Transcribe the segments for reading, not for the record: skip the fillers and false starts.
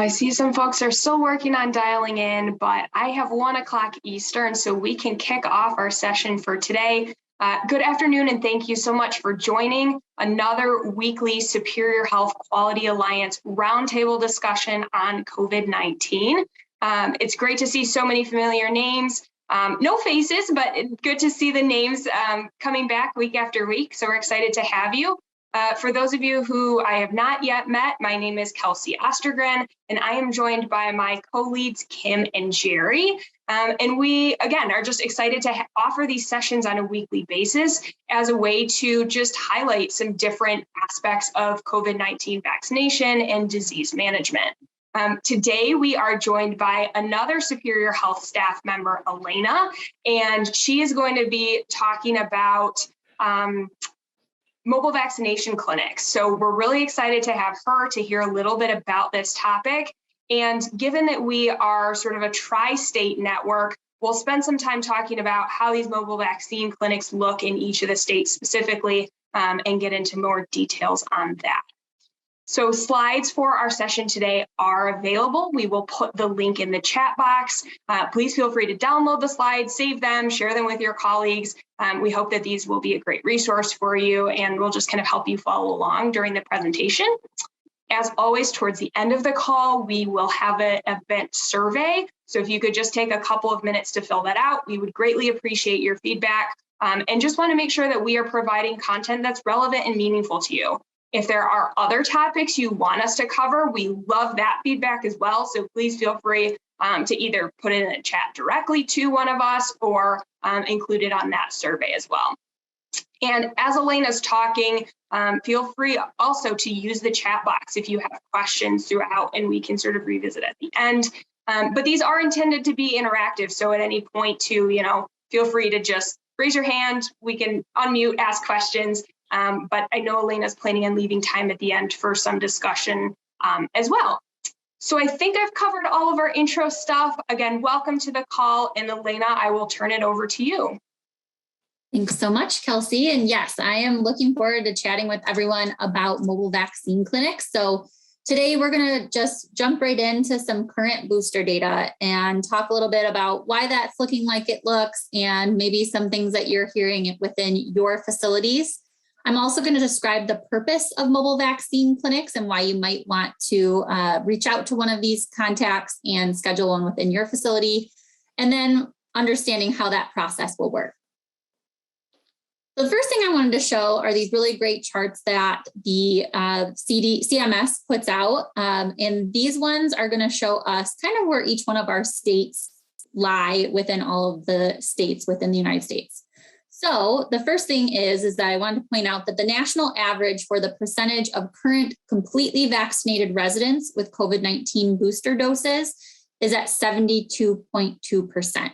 I see some folks are still working on dialing in, but I have 1 o'clock Eastern, so we can kick off our session for today. Good afternoon, and thank you so much for joining another weekly Superior Health Quality Alliance roundtable discussion on COVID-19. It's great to see so many familiar names. No faces, but good to see the names coming back week after week. So we're excited to have you. For those of you who I have not yet met, my name is Kelsey Ostergren, and I am joined by my co-leads, Kim and Jerry. And we, again, are just excited to offer these sessions on a weekly basis as a way to just highlight some different aspects of COVID-19 vaccination and disease management. Today, we are joined by another Superior Health staff member, Elena, and she is going to be talking about mobile vaccination clinics. So we're really excited to have her to hear a little bit about this topic. And given that we are sort of a tri-state network, we'll spend some time talking about how these mobile vaccine clinics look in each of the states specifically, and get into more details on that. So slides for our session today are available. We will put the link in the chat box. Please feel free to download the slides, save them, share them with your colleagues. We hope that these will be a great resource for you, and we'll just kind of help you follow along during the presentation. As always, towards the end of the call, we will have an event survey. So if you could just take a couple of minutes to fill that out, we would greatly appreciate your feedback, and just want to make sure that we are providing content that's relevant and meaningful to you. If there are other topics you want us to cover, we love that feedback as well. So please feel free to either put it in a chat directly to one of us or include it on that survey as well. And as Elena's talking, feel free also to use the chat box if you have questions throughout, and we can sort of revisit at the end. But these are intended to be interactive. So at any point feel free to just raise your hand. We can unmute, ask questions. But I know Elena's planning on leaving time at the end for some discussion as well. So I think I've covered all of our intro stuff. Again, welcome to the call. And Elena, I will turn it over to you. Thanks so much, Kelsey. And yes, I am looking forward to chatting with everyone about mobile vaccine clinics. So today we're going to just jump right into some current booster data and talk a little bit about why that's looking like it looks and maybe some things that you're hearing within your facilities. I'm also going to describe the purpose of mobile vaccine clinics and why you might want to reach out to one of these contacts and schedule one within your facility, and then understanding how that process will work. The first thing I wanted to show are these really great charts that the CMS puts out. And these ones are going to show us kind of where each one of our states lie within all of the states within the United States. So the first thing is that I wanted to point out that the national average for the percentage of current completely vaccinated residents with COVID-19 booster doses is at 72.2%.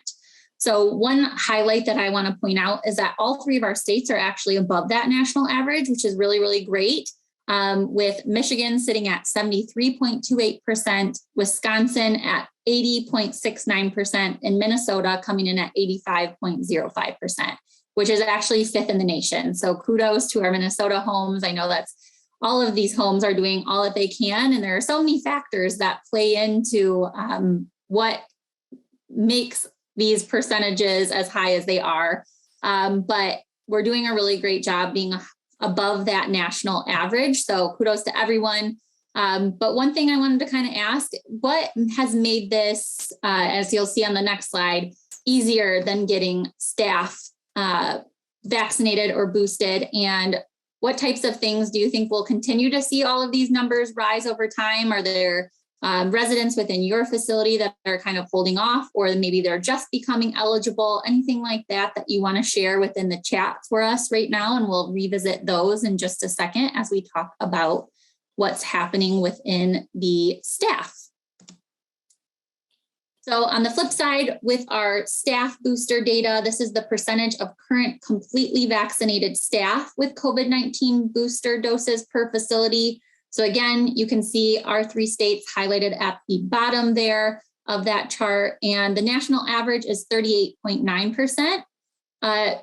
So one highlight that I want to point out is that all three of our states are actually above that national average, which is really, really great. With Michigan sitting at 73.28%, Wisconsin at 80.69%, and Minnesota coming in at 85.05%. Which is actually fifth in the nation. So kudos to our Minnesota homes. I know that's all of these homes are doing all that they can. And there are so many factors that play into what makes these percentages as high as they are. But we're doing a really great job being above that national average. So kudos to everyone. But one thing I wanted to kind of ask, what has made this, as you'll see on the next slide, easier than getting staff vaccinated or boosted, and what types of things do you think will continue to see all of these numbers rise over time? Are there residents within your facility that are kind of holding off, or maybe they're just becoming eligible? Anything like that that you want to share within the chat for us right now, and we'll revisit those in just a second as we talk about what's happening within the staff. So on the flip side, with our staff booster data, this is the percentage of current completely vaccinated staff with COVID-19 booster doses per facility. So again, you can see our three states highlighted at the bottom there of that chart, and the national average is 38.9%.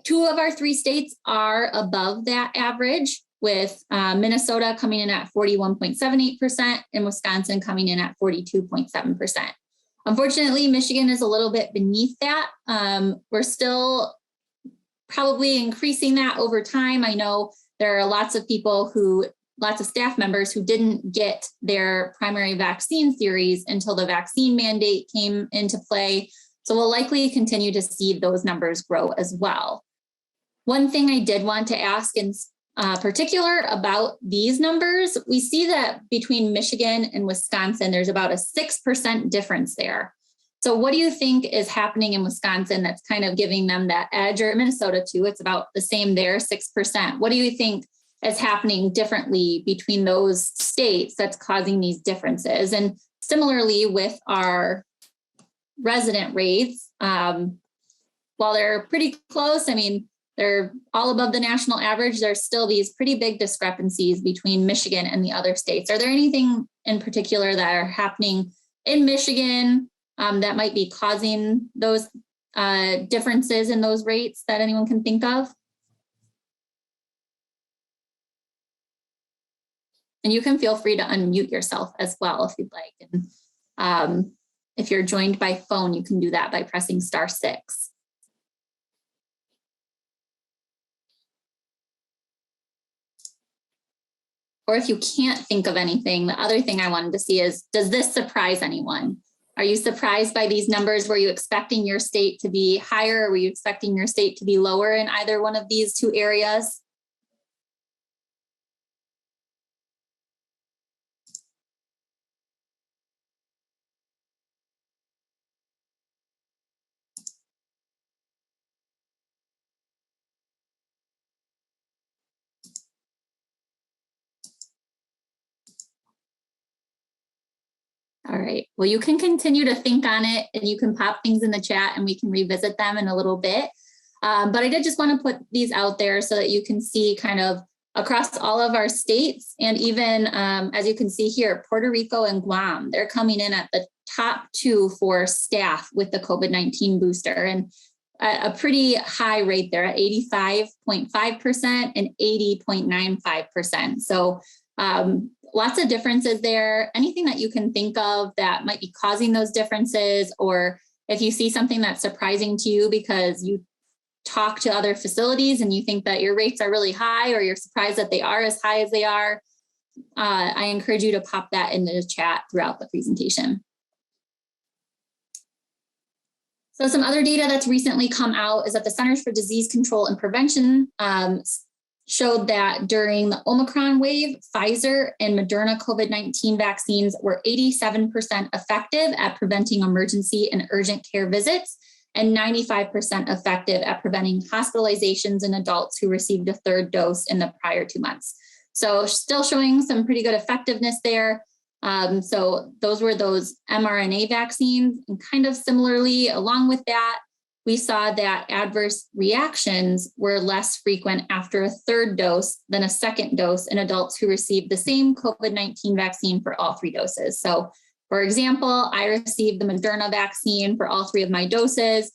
Two of our three states are above that average. with Minnesota coming in at 41.78% and Wisconsin coming in at 42.7%. Unfortunately, Michigan is a little bit beneath that. We're still probably increasing that over time. I know there are lots of staff members who didn't get their primary vaccine series until the vaccine mandate came into play. So we'll likely continue to see those numbers grow as well. One thing I did want to ask in particular about these numbers, we see that between Michigan and Wisconsin, there's about a 6% difference there. So what do you think is happening in Wisconsin that's kind of giving them that edge, or Minnesota too? It's about the same there, 6%. What do you think is happening differently between those states that's causing these differences? And similarly with our resident rates, while they're pretty close, I mean, they're all above the national average, there's still these pretty big discrepancies between Michigan and the other states. Are there anything in particular that are happening in Michigan that might be causing those differences in those rates that anyone can think of? And you can feel free to unmute yourself as well if you'd like. And if you're joined by phone, you can do that by pressing *6. Or if you can't think of anything, the other thing I wanted to see is, does this surprise anyone? Are you surprised by these numbers? Were you expecting your state to be higher? Or were you expecting your state to be lower in either one of these two areas? All right, well, you can continue to think on it and you can pop things in the chat and we can revisit them in a little bit. But I did just want to put these out there so that you can see kind of across all of our states, and even as you can see here, Puerto Rico and Guam, they're coming in at the top 2 for staff with the COVID-19 booster, and a pretty high rate there at 85.5% and 80.95%. So lots of differences there. Anything that you can think of that might be causing those differences, or if you see something that's surprising to you because you talk to other facilities and you think that your rates are really high, or you're surprised that they are as high as they are, I encourage you to pop that into the chat throughout the presentation. So some other data that's recently come out is that the Centers for Disease Control and Prevention showed that during the Omicron wave, Pfizer and Moderna COVID-19 vaccines were 87% effective at preventing emergency and urgent care visits, and 95% effective at preventing hospitalizations in adults who received a third dose in the prior 2 months. So still showing some pretty good effectiveness there. So those were those mRNA vaccines, and kind of similarly, along with that, we saw that adverse reactions were less frequent after a third dose than a second dose in adults who received the same COVID-19 vaccine for all 3 doses. So for example, I received the Moderna vaccine for all 3 of my doses.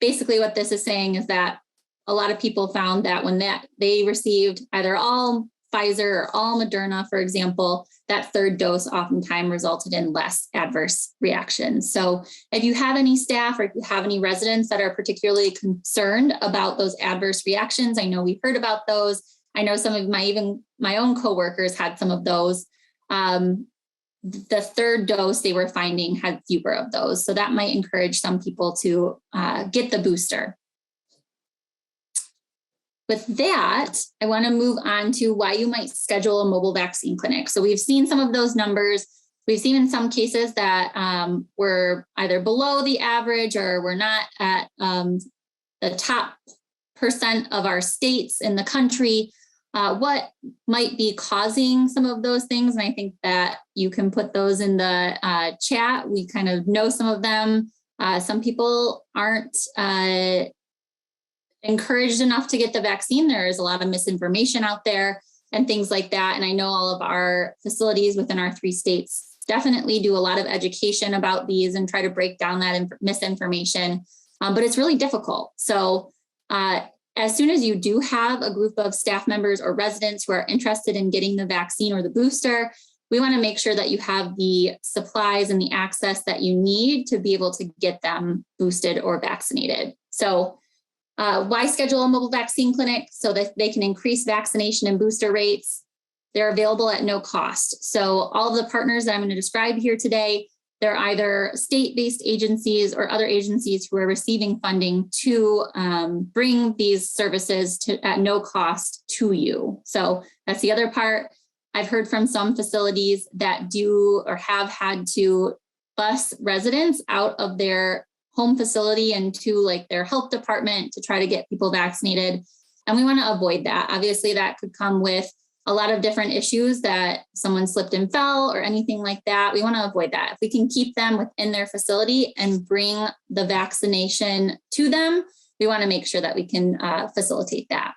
Basically what this is saying is that a lot of people found that when they received either all Pfizer or all Moderna, for example, that third dose oftentimes resulted in less adverse reactions. So if you have any staff or if you have any residents that are particularly concerned about those adverse reactions, I know we've heard about those. I know some of my own coworkers had some of those. The third dose they were finding had fewer of those. So that might encourage some people to get the booster. With that, I want to move on to why you might schedule a mobile vaccine clinic. So we've seen some of those numbers. We've seen in some cases that we're either below the average or we're not at the top % of our states in the country. What might be causing some of those things? And I think that you can put those in the chat. We kind of know some of them. Some people aren't encouraged enough to get the vaccine. There is a lot of misinformation out there and things like that. And I know all of our facilities within our 3 states definitely do a lot of education about these and try to break down that misinformation, but it's really difficult. So as soon as you do have a group of staff members or residents who are interested in getting the vaccine or the booster, we want to make sure that you have the supplies and the access that you need to be able to get them boosted or vaccinated. So why schedule a mobile vaccine clinic? So that they can increase vaccination and booster rates. They're available at no cost. So all of the partners that I'm going to describe here today, they're either state-based agencies or other agencies who are receiving funding to bring these services at no cost to you. So that's the other part. I've heard from some facilities that do or have had to bus residents out of their home facility and to like their health department to try to get people vaccinated. And we want to avoid that. Obviously, that could come with a lot of different issues, that someone slipped and fell or anything like that. We want to avoid that. If we can keep them within their facility and bring the vaccination to them, we want to make sure that we can facilitate that.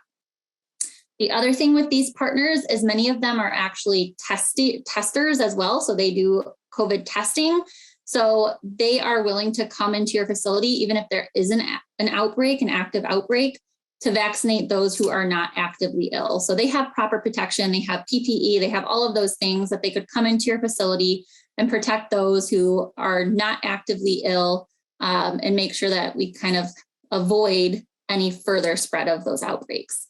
The other thing with these partners is many of them are actually testers as well. So they do COVID testing. So they are willing to come into your facility, even if there is an outbreak, an active outbreak, to vaccinate those who are not actively ill. So they have proper protection, they have PPE, they have all of those things that they could come into your facility and protect those who are not actively ill, and make sure that we kind of avoid any further spread of those outbreaks.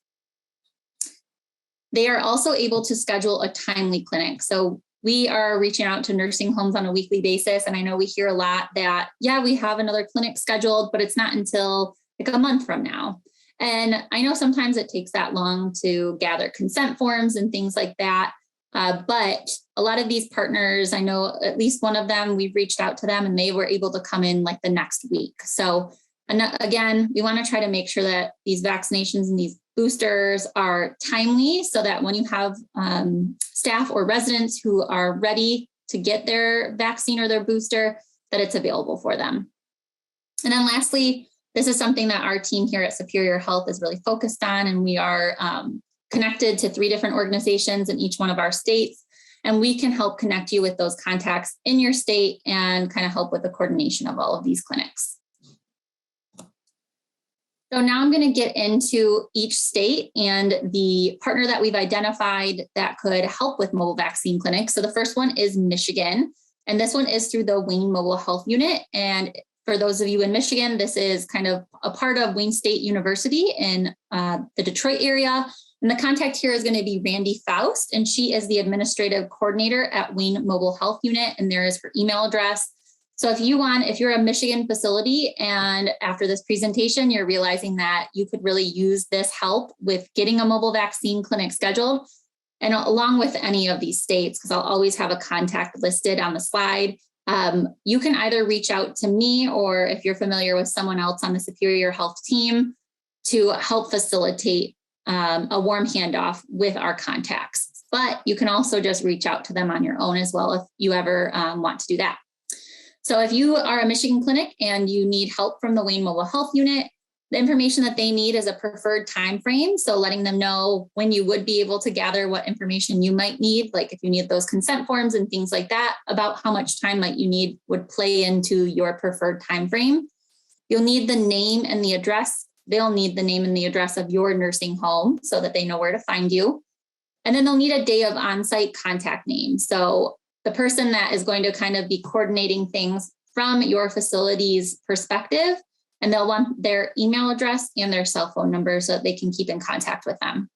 They are also able to schedule a timely clinic. So we are reaching out to nursing homes on a weekly basis. And I know we hear a lot that, yeah, we have another clinic scheduled, but it's not until like a month from now. And I know sometimes it takes that long to gather consent forms and things like that. But a lot of these partners, I know at least one of them, we've reached out to them and they were able to come in like the next week. So again, we want to try to make sure that these vaccinations and these boosters are timely so that when you have staff or residents who are ready to get their vaccine or their booster, that it's available for them. And then lastly, this is something that our team here at Superior Health is really focused on, and we are connected to 3 different organizations in each one of our states, and we can help connect you with those contacts in your state and kind of help with the coordination of all of these clinics. So now I'm going to get into each state and the partner that we've identified that could help with mobile vaccine clinics. So the first one is Michigan, and this one is through the Wayne Mobile Health Unit. And for those of you in Michigan, this is kind of a part of Wayne State University in the Detroit area. And the contact here is going to be Randy Faust, and she is the administrative coordinator at Wayne Mobile Health Unit, and there is her email address. So if you're a Michigan facility and after this presentation, you're realizing that you could really use this help with getting a mobile vaccine clinic scheduled, and along with any of these states, because I'll always have a contact listed on the slide, you can either reach out to me, or if you're familiar with someone else on the Superior Health team, to help facilitate a warm handoff with our contacts. But you can also just reach out to them on your own as well if you ever want to do that. So if you are a Michigan clinic and you need help from the Wayne Mobile Health Unit, the information that they need is a preferred time frame. So letting them know when you would be able to gather what information you might need, like if you need those consent forms and things like that, about how much time might you need would play into your preferred time frame. You'll need the name and the address. They'll need the name and the address of your nursing home so that they know where to find you. And then they'll need a day of on-site contact name. So the person that is going to kind of be coordinating things from your facility's perspective, and they'll want their email address and their cell phone number so that they can keep in contact with them.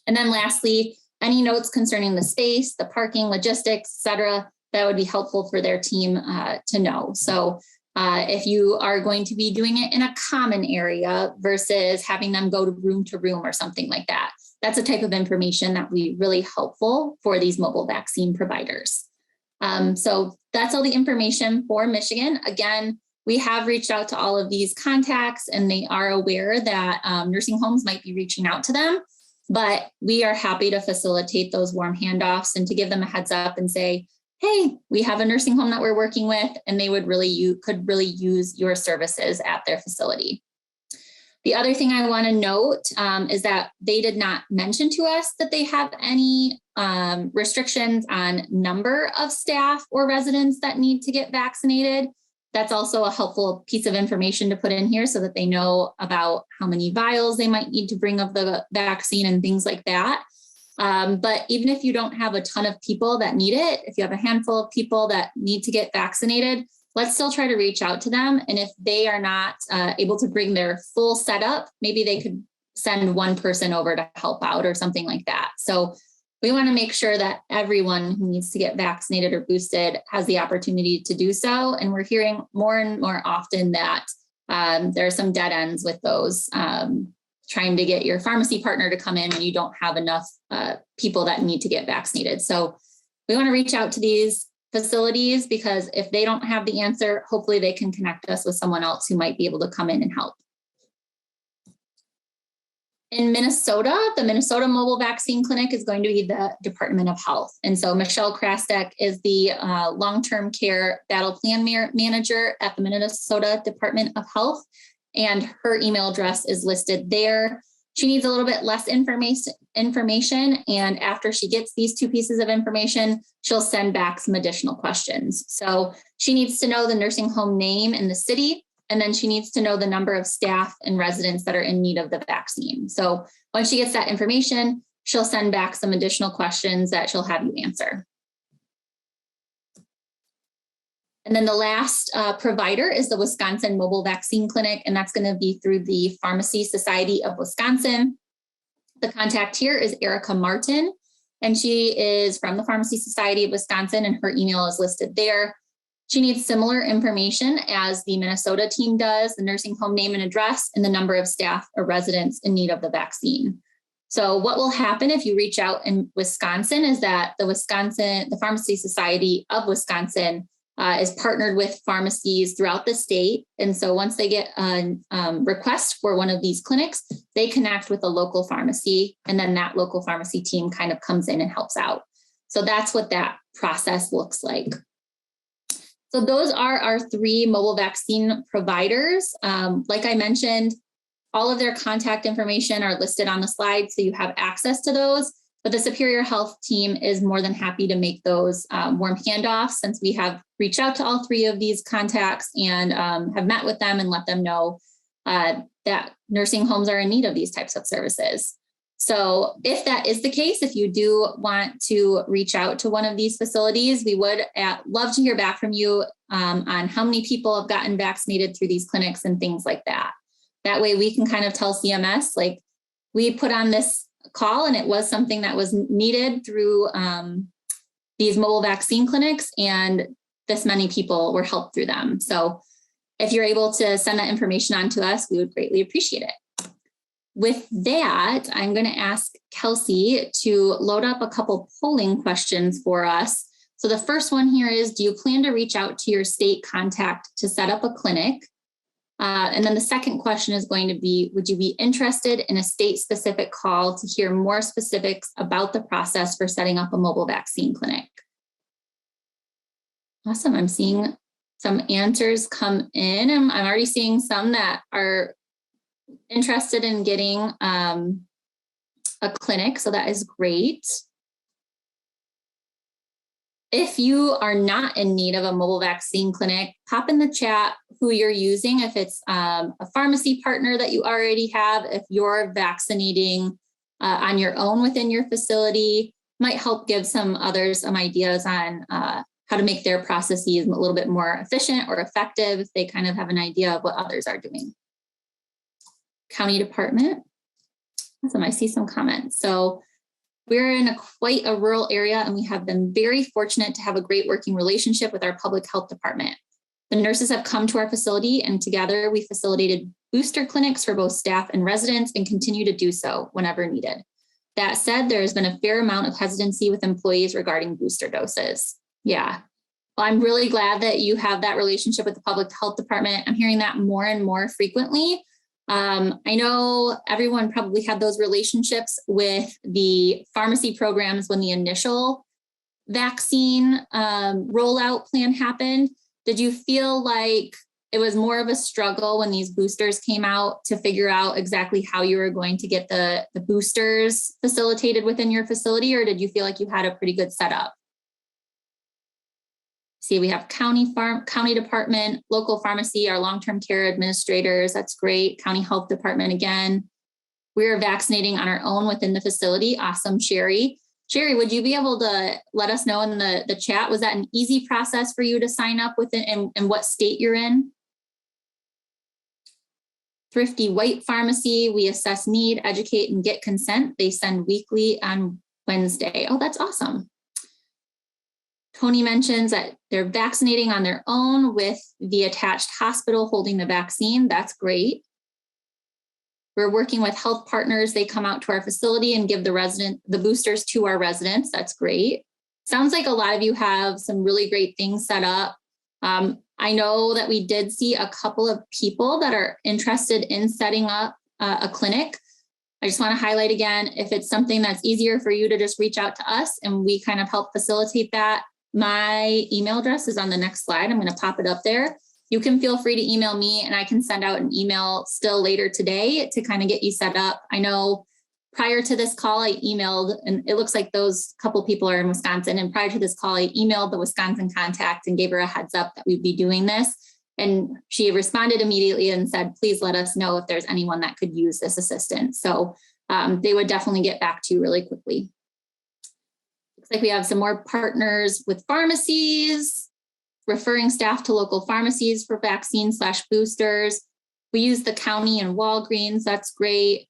And then lastly, any notes concerning the space, the parking, logistics, et cetera, that would be helpful for their team to know. So if you are going to be doing it in a common area versus having them go to room or something like that, that's a type of information that would be really helpful for these mobile vaccine providers. So that's all the information for Michigan. Again, we have reached out to all of these contacts, and they are aware that nursing homes might be reaching out to them, but we are happy to facilitate those warm handoffs and to give them a heads up and say, hey, we have a nursing home that we're working with, and they would could really use your services at their facility. The other thing I want to note is that they did not mention to us that they have any restrictions on number of staff or residents that need to get vaccinated. That's also a helpful piece of information to put in here so that they know about how many vials they might need to bring of the vaccine and things like that. But even if you don't have a ton of people that need it, if you have a handful of people that need to get vaccinated, let's still try to reach out to them. And if they are not able to bring their full setup, maybe they could send one person over to help out or something like that. So we want to make sure that everyone who needs to get vaccinated or boosted has the opportunity to do so. And we're hearing more and more often that there are some dead ends with those, trying to get your pharmacy partner to come in when you don't have enough people that need to get vaccinated. So we want to reach out to these facilities, because if they don't have the answer, hopefully they can connect us with someone else who might be able to come in and help. In Minnesota, the Minnesota Mobile Vaccine Clinic is going to be the Department of Health. And so Michelle Krastek is the long-term care battle plan manager at the Minnesota Department of Health. And her email address is listed there. She needs a little bit less information. And after she gets these two pieces of information, she'll send back some additional questions. So she needs to know the nursing home name in the city. And then she needs to know the number of staff and residents that are in need of the vaccine. So once she gets that information, she'll send back some additional questions that she'll have you answer. And then the last provider is the Wisconsin Mobile Vaccine Clinic, and that's going to be through the Pharmacy Society of Wisconsin. The contact here is Erica Martin, and she is from the Pharmacy Society of Wisconsin, and her email is listed there. She needs similar information as the Minnesota team does, the nursing home name and address, and the number of staff or residents in need of the vaccine. So what will happen if you reach out in Wisconsin is that the Pharmacy Society of Wisconsin is partnered with pharmacies throughout the state. And so once they get a request for one of these clinics, they connect with a local pharmacy, and then that local pharmacy team kind of comes in and helps out. So that's what that process looks like. So those are our three mobile vaccine providers. Like I mentioned, all of their contact information are listed on the slide, so you have access to those. But the Superior Health team is more than happy to make those warm handoffs, since we have reached out to all three of these contacts and have met with them and let them know that nursing homes are in need of these types of services. So if that is the case, if you do want to reach out to one of these facilities, we would love to hear back from you on how many people have gotten vaccinated through these clinics and things like that. That way we can kind of tell CMS, like, we put on this call and it was something that was needed through these mobile vaccine clinics, and this many people were helped through them. So if you're able to send that information on to us, we would greatly appreciate it. With that, I'm going to ask Kelsey to load up a couple polling questions for us. So the first one here is, do you plan to reach out to your state contact to set up a clinic? And then the second question is going to be, would you be interested in a state-specific call to hear more specifics about the process for setting up a mobile vaccine clinic? Awesome. I'm seeing some answers come in. I'm already seeing some that are interested in getting a clinic, so that is great. If you are not in need of a mobile vaccine clinic, pop in the chat who you're using, if it's a pharmacy partner that you already have, if you're vaccinating on your own within your facility, might help give some others some ideas on how to make their processes a little bit more efficient or effective if they kind of have an idea of what others are doing. County department. Awesome, I see some comments. So we're in quite a rural area, and we have been very fortunate to have a great working relationship with our public health department. The nurses have come to our facility, and together we facilitated booster clinics for both staff and residents, and continue to do so whenever needed. That said, there has been a fair amount of hesitancy with employees regarding booster doses. Yeah, well, I'm really glad that you have that relationship with the public health department. I'm hearing that more and more frequently. I know everyone probably had those relationships with the pharmacy programs when the initial vaccine rollout plan happened. Did you feel like it was more of a struggle when these boosters came out to figure out exactly how you were going to get the boosters facilitated within your facility, or did you feel like you had a pretty good setup? See, we have county department, local pharmacy, our long-term care administrators. That's great. County health department again. We're vaccinating on our own within the facility. Awesome, Sherry. Sherry, would you be able to let us know in the chat, was that an easy process for you to sign up with it, and what state you're in? Thrifty White Pharmacy, we assess need, educate, and get consent. They send weekly on Wednesday. Oh, that's awesome. Tony mentions that they're vaccinating on their own with the attached hospital holding the vaccine. That's great. We're working with health partners. They come out to our facility and give the boosters to our residents. That's great. Sounds like a lot of you have some really great things set up. I know that we did see a couple of people that are interested in setting up a clinic. I just want to highlight again, if it's something that's easier for you to just reach out to us and we kind of help facilitate that. My email address is on the next slide. I'm going to pop it up there. You can feel free to email me and I can send out an email still later today to kind of get you set up. I know prior to this call, I emailed, and it looks like those couple people are in Wisconsin. And prior to this call, I emailed the Wisconsin contact and gave her a heads up that we'd be doing this. And she responded immediately and said, please let us know if there's anyone that could use this assistance. So they would definitely get back to you really quickly. Looks like we have some more partners with pharmacies, referring staff to local pharmacies for vaccine/boosters. We use the county and Walgreens. That's great.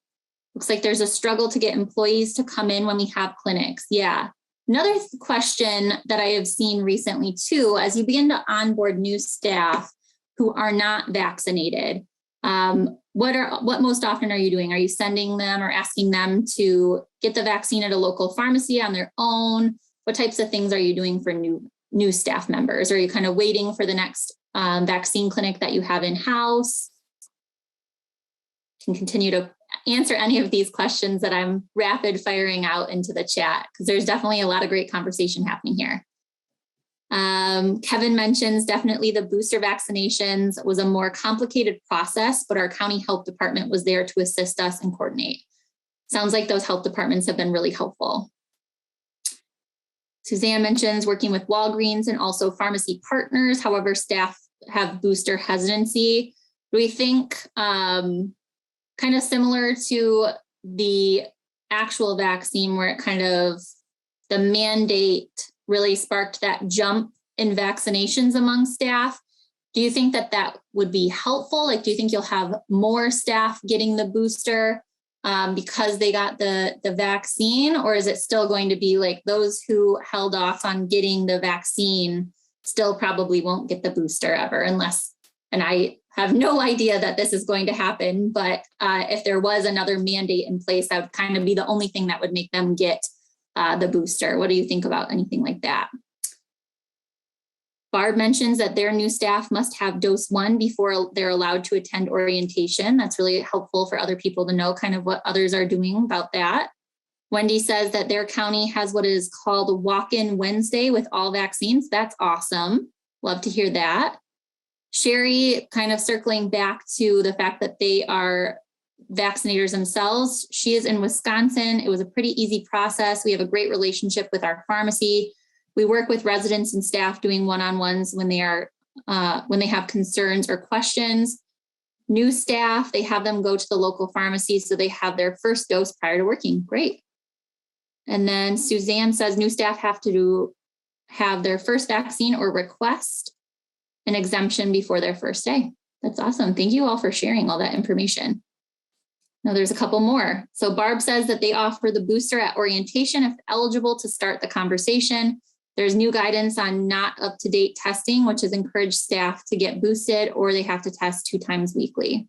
Looks like there's a struggle to get employees to come in when we have clinics. Yeah. Another question that I have seen recently too, as you begin to onboard new staff who are not vaccinated, what most often are you doing? Are you sending them or asking them to get the vaccine at a local pharmacy on their own? What types of things are you doing for new staff members? Are you kind of waiting for the next vaccine clinic that you have in-house? Can continue to answer any of these questions that I'm rapid firing out into the chat, because there's definitely a lot of great conversation happening here. Kevin mentions definitely the booster vaccinations was a more complicated process, but our county health department was there to assist us and coordinate. Sounds like those health departments have been really helpful. Suzanne mentions working with Walgreens and also pharmacy partners. However, staff have booster hesitancy. Do we think kind of similar to the actual vaccine, where it kind of, the mandate really sparked that jump in vaccinations among staff? Do you think that that would be helpful? Like, do you think you'll have more staff getting the booster because they got the vaccine? Or is it still going to be like those who held off on getting the vaccine still probably won't get the booster ever, unless, and I have no idea that this is going to happen, but if there was another mandate in place, that would kind of be the only thing that would make them get the booster. What do you think about anything like that? Barb mentions that their new staff must have dose 1 before they're allowed to attend orientation. That's really helpful for other people to know kind of what others are doing about that. Wendy says that their county has what is called Walk-in Wednesday with all vaccines. That's awesome. Love to hear that. Sherry, kind of circling back to the fact that they are vaccinators themselves. She is in Wisconsin. It was a pretty easy process. We have a great relationship with our pharmacy. We work with residents and staff doing one-on-ones when they have concerns or questions. New staff, they have them go to the local pharmacy so they have their first dose prior to working. Great. And then Suzanne says new staff have to have their first vaccine or request an exemption before their first day. That's awesome. Thank you all for sharing all that information. Now there's a couple more. So Barb says that they offer the booster at orientation if eligible to start the conversation. There's new guidance on not up-to-date testing, which has encouraged staff to get boosted, or they have to test 2 times weekly.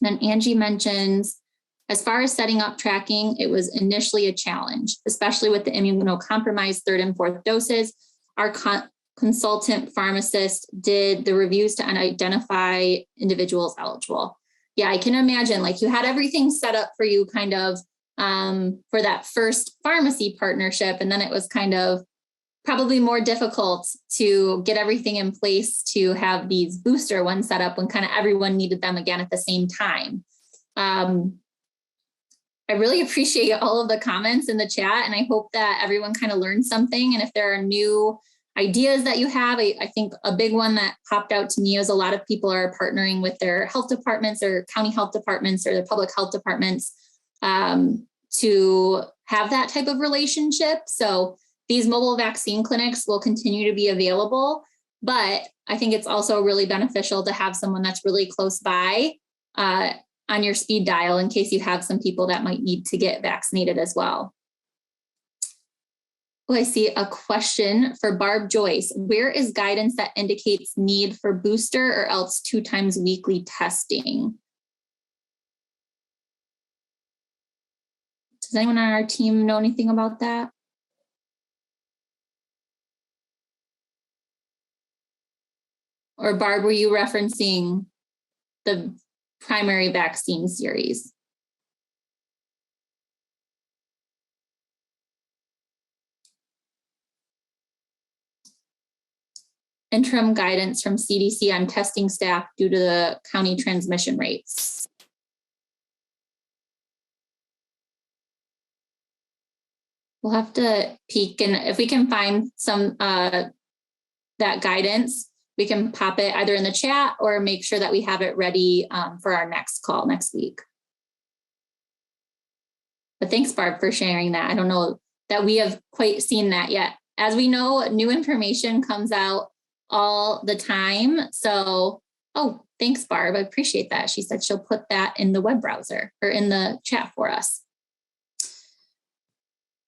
And then Angie mentions, as far as setting up tracking, it was initially a challenge, especially with the immunocompromised 3rd and 4th doses. Our consultant pharmacist did the reviews to identify individuals eligible. Yeah, I can imagine, like, you had everything set up for you kind of for that first pharmacy partnership. And then it was kind of probably more difficult to get everything in place to have these booster ones set up when kind of everyone needed them again at the same time. I really appreciate all of the comments in the chat, and I hope that everyone kind of learned something. And if there are new ideas that you have. I think a big one that popped out to me is a lot of people are partnering with their health departments or county health departments or their public health departments to have that type of relationship. So these mobile vaccine clinics will continue to be available, but I think it's also really beneficial to have someone that's really close by on your speed dial in case you have some people that might need to get vaccinated as well. Oh, I see a question for Barb Joyce. Where is guidance that indicates need for booster or else 2 times weekly testing? Does anyone on our team know anything about that? Or Barb, were you referencing the primary vaccine series? Interim guidance from CDC on testing staff due to the county transmission rates. We'll have to peek, and if we can find some that guidance, we can pop it either in the chat or make sure that we have it ready for our next call next week. But thanks, Barb, for sharing that. I don't know that we have quite seen that yet. As we know, new information comes out all the time. So, oh, thanks, Barb. I appreciate that. She said she'll put that in the web browser or in the chat for us.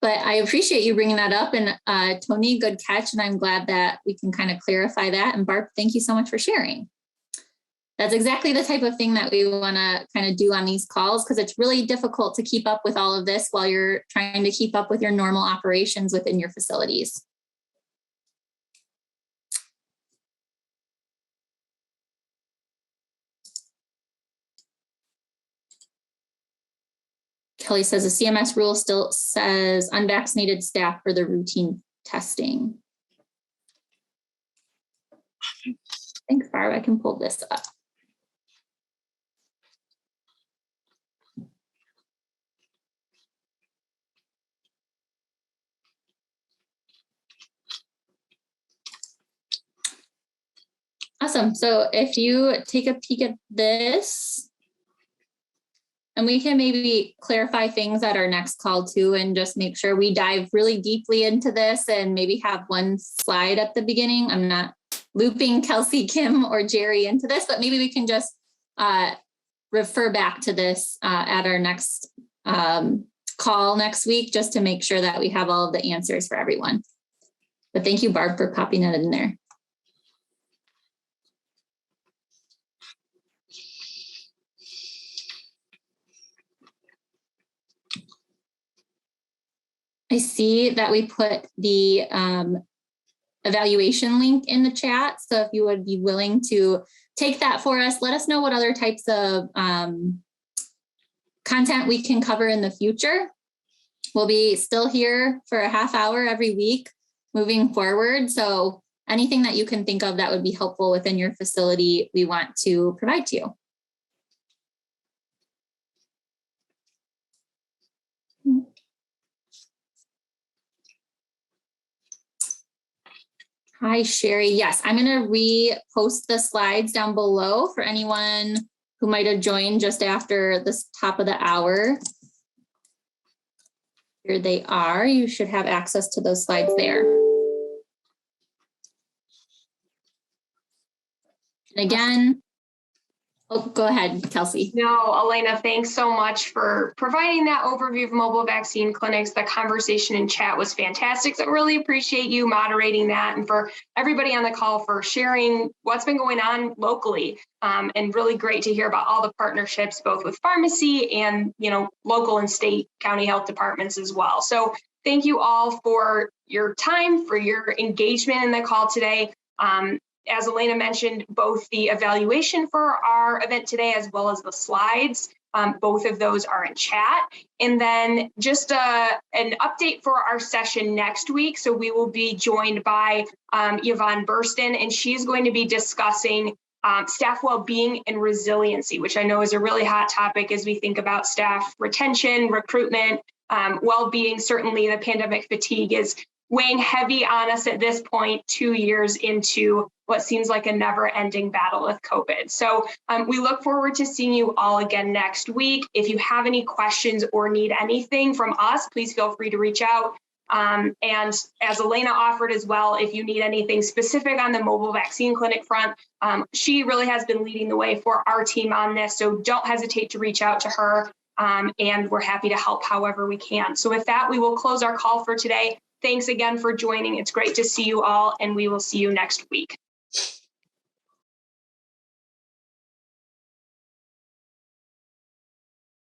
But I appreciate you bringing that up. And Tony, good catch. And I'm glad that we can kind of clarify that. And Barb, thank you so much for sharing. That's exactly the type of thing that we want to kind of do on these calls, because it's really difficult to keep up with all of this while you're trying to keep up with your normal operations within your facilities. Kelly says the CMS rule still says unvaccinated staff for the routine testing. Thanks, Barb. I can pull this up. Awesome. So if you take a peek at this, and we can maybe clarify things at our next call too, and just make sure we dive really deeply into this and maybe have one slide at the beginning. I'm not looping Kelsey, Kim, or Jerry into this, but maybe we can just refer back to this at our next call next week, just to make sure that we have all of the answers for everyone. But thank you, Barb, for popping that in there. I see that we put the evaluation link in the chat. So if you would be willing to take that for us, let us know what other types of content we can cover in the future. We'll be still here for a half hour every week moving forward. So anything that you can think of that would be helpful within your facility, we want to provide to you. Hi, Sherry. Yes, I'm going to repost the slides down below for anyone who might have joined just after the top of the hour. Here they are. You should have access to those slides there. And again, oh, go ahead, Kelsey. No, Elena, thanks so much for providing that overview of mobile vaccine clinics. The conversation in chat was fantastic. So I really appreciate you moderating that, and for everybody on the call for sharing what's been going on locally. And really great to hear about all the partnerships, both with pharmacy and, local and state county health departments as well. So thank you all for your time, for your engagement in the call today. As Elena mentioned, both the evaluation for our event today as well as the slides, both of those are in chat. And then just an update for our session next week. So we will be joined by Yvonne Burston, and she's going to be discussing staff well-being and resiliency, which I know is a really hot topic as we think about staff retention, recruitment, well-being. Certainly the pandemic fatigue is weighing heavy on us at this point, 2 years into what seems like a never-ending battle with COVID. So we look forward to seeing you all again next week. If you have any questions or need anything from us, please feel free to reach out. And as Elena offered as well, if you need anything specific on the mobile vaccine clinic front, she really has been leading the way for our team on this. So don't hesitate to reach out to her. And we're happy to help however we can. So with that, we will close our call for today. Thanks again for joining. It's great to see you all, and we will see you next week.